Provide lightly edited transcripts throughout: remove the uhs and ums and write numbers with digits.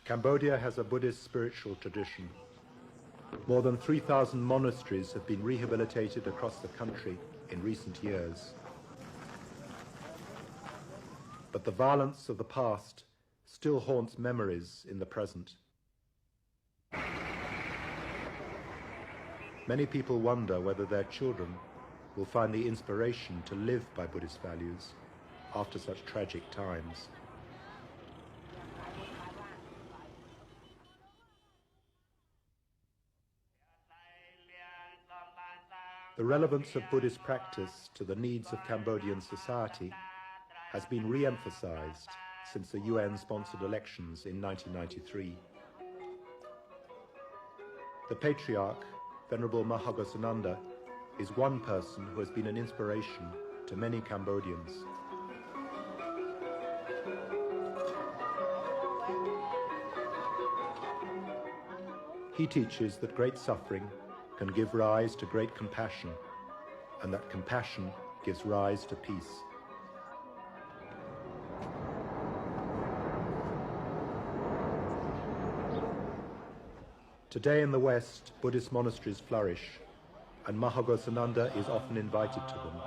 Cambodia has a Buddhist spiritual tradition. More than 3,000 monasteries have been rehabilitated across the country in recent years. But the violence of the past still haunts memories in the present. Many people wonder whether their children will find the inspiration to live by Buddhist values after such tragic times. The relevance of Buddhist practice to the needs of Cambodian society has been re-emphasized since the UN-sponsored elections in 1993. The Patriarch, Venerable Mahagosananda, is one person who has been an inspiration to many Cambodians. He teaches that great suffering can give rise to great compassion, and that compassion gives rise to peace. Today in the West, Buddhist monasteries flourish, and Mahagosananda is often invited to them.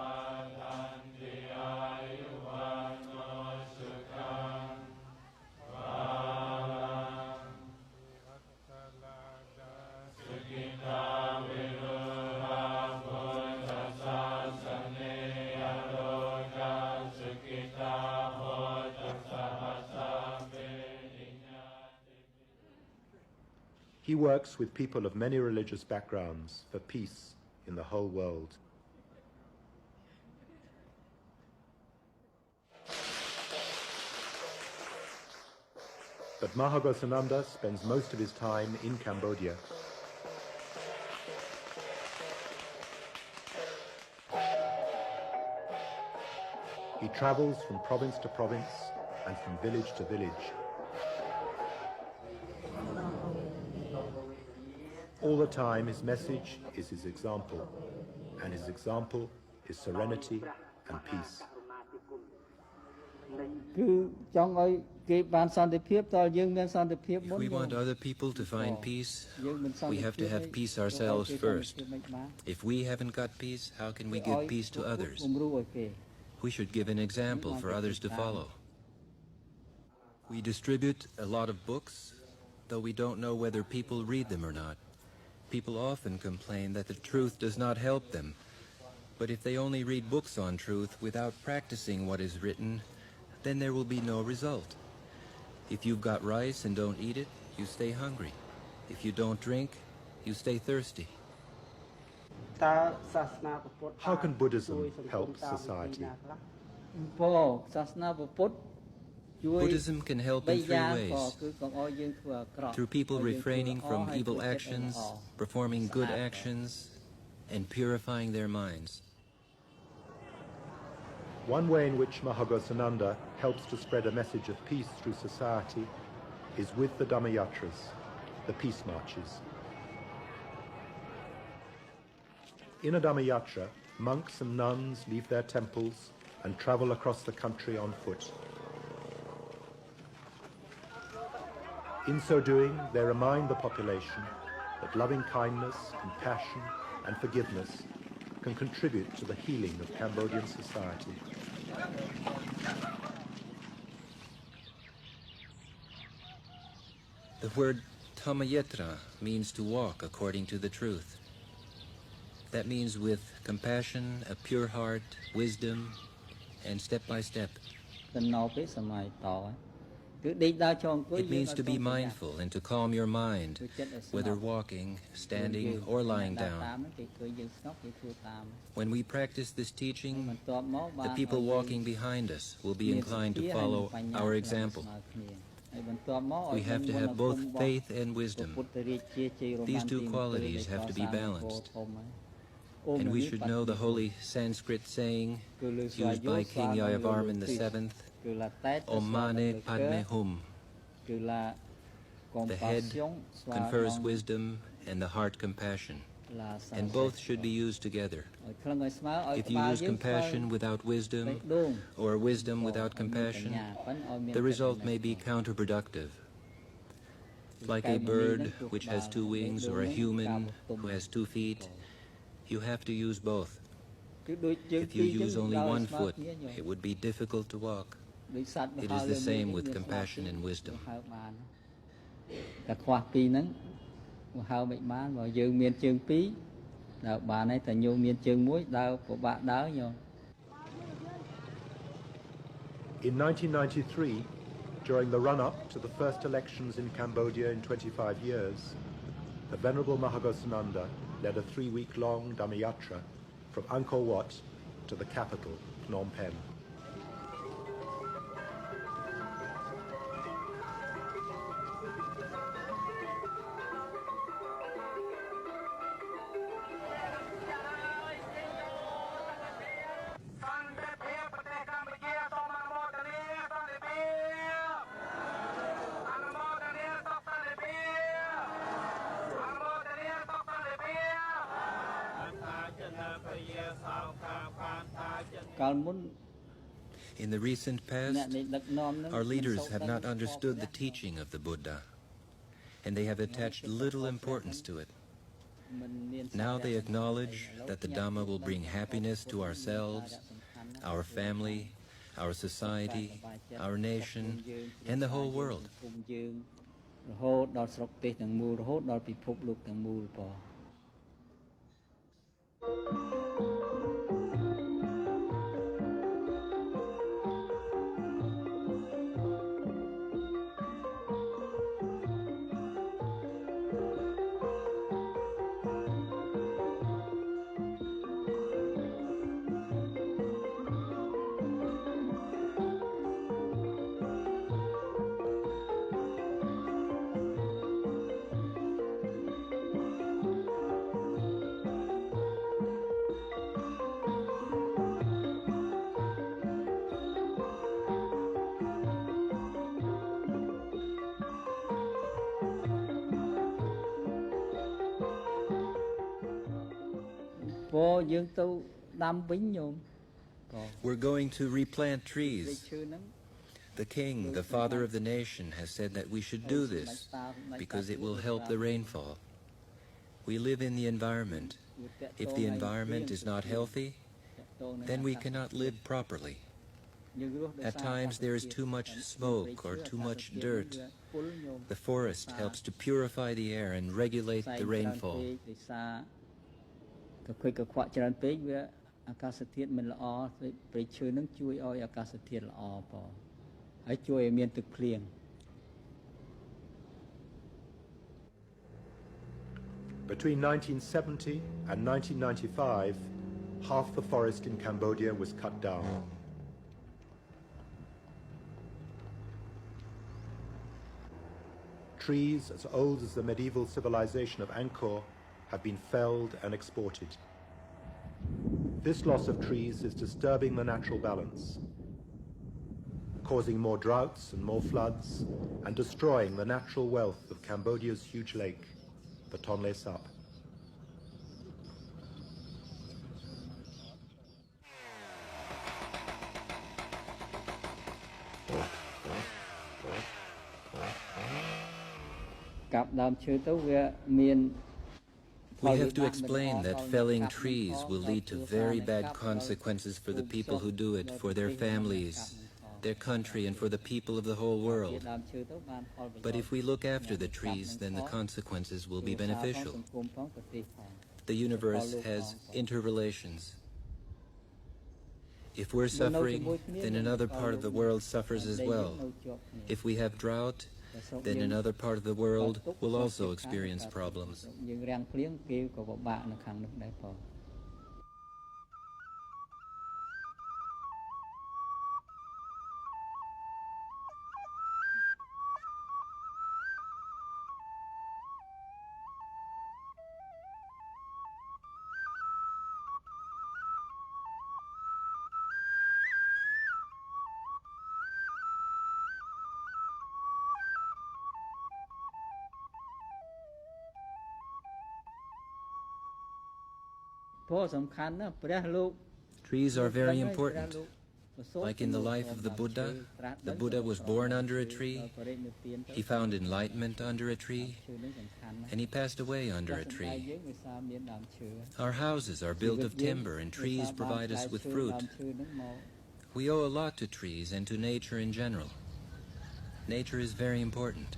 He works with people of many religious backgrounds for peace in the whole world. But Mahagosananda spends most of his time in Cambodia. He travels from province to province and from village to village. All the time, his message is his example, and his example is serenity and peace. If we want other people to find peace, we have to have peace ourselves first. If we haven't got peace, how can we give peace to others? We should give an example for others to follow. We distribute a lot of books, though we don't know whether people read them or not. People often complain that the truth does not help them, but if they only read books on truth without practicing what is written, then there will be no result. If you've got rice and don't eat it, you stay hungry. If you don't drink, you stay thirsty. How can Buddhism help society? Buddhism can help in three ways. Through people refraining from evil actions, performing good actions, and purifying their minds. One way in which Mahagosananda helps to spread a message of peace through society is with the Dhammayatras, the peace marches. In a Dhammayatra, monks and nuns leave their temples and travel across the country on foot. In so doing, they remind the population that loving kindness, compassion, and forgiveness can contribute to the healing of Cambodian society. The word Dhammayatra means to walk according to the truth. That means with compassion, a pure heart, wisdom, and step by step. It means to be mindful and to calm your mind, whether walking, standing, or lying down. When we practice this teaching, the people walking behind us will be inclined to follow our example. We have to have both faith and wisdom. These two qualities have to be balanced. And we should know the holy Sanskrit saying used by King Yayavarman VII, Om Mani Padme Hum. The head confers wisdom and the heart compassion, and both should be used together. If you use compassion without wisdom, or wisdom without compassion, the result may be counterproductive. Like a bird which has 2 wings or a human who has 2 feet, you have to use both. If you use only 1 foot, it would be difficult to walk. It is the same with compassion and wisdom. In 1993, during the run-up to the first elections in Cambodia in 25 years, the Venerable Mahaghosananda led a 3-week-long Dhammayatra from Angkor Wat to the capital, Phnom Penh. In the recent past, our leaders have not understood the teaching of the Buddha, and they have attached little importance to it. Now they acknowledge that the Dhamma will bring happiness to ourselves, our family, our society, our nation, and the whole world. We're going to replant trees. The king, the father of the nation, has said that we should do this because it will help the rainfall. We live in the environment. If the environment is not healthy, then we cannot live properly. At times there is too much smoke or too much dirt. The forest helps to purify the air and regulate the rainfall. Between 1970 and 1995, half the forest in Cambodia was cut down. Trees as old as the medieval civilization of Angkor have been felled and exported. This loss of trees is disturbing the natural balance, causing more droughts and more floods, and destroying the natural wealth of Cambodia's huge lake, the Tonle Sap. We have to explain that felling trees will lead to very bad consequences for the people who do it, for their families, their country, and for the people of the whole world. But if we look after the trees, then the consequences will be beneficial. The universe has interrelations. If we're suffering, then another part of the world suffers as well. If we have drought, then another part of the world will also experience problems. Trees are very important. Like in the life of the Buddha was born under a tree, he found enlightenment under a tree, and he passed away under a tree. Our houses are built of timber, and trees provide us with fruit. We owe a lot to trees and to nature in general. Nature is very important.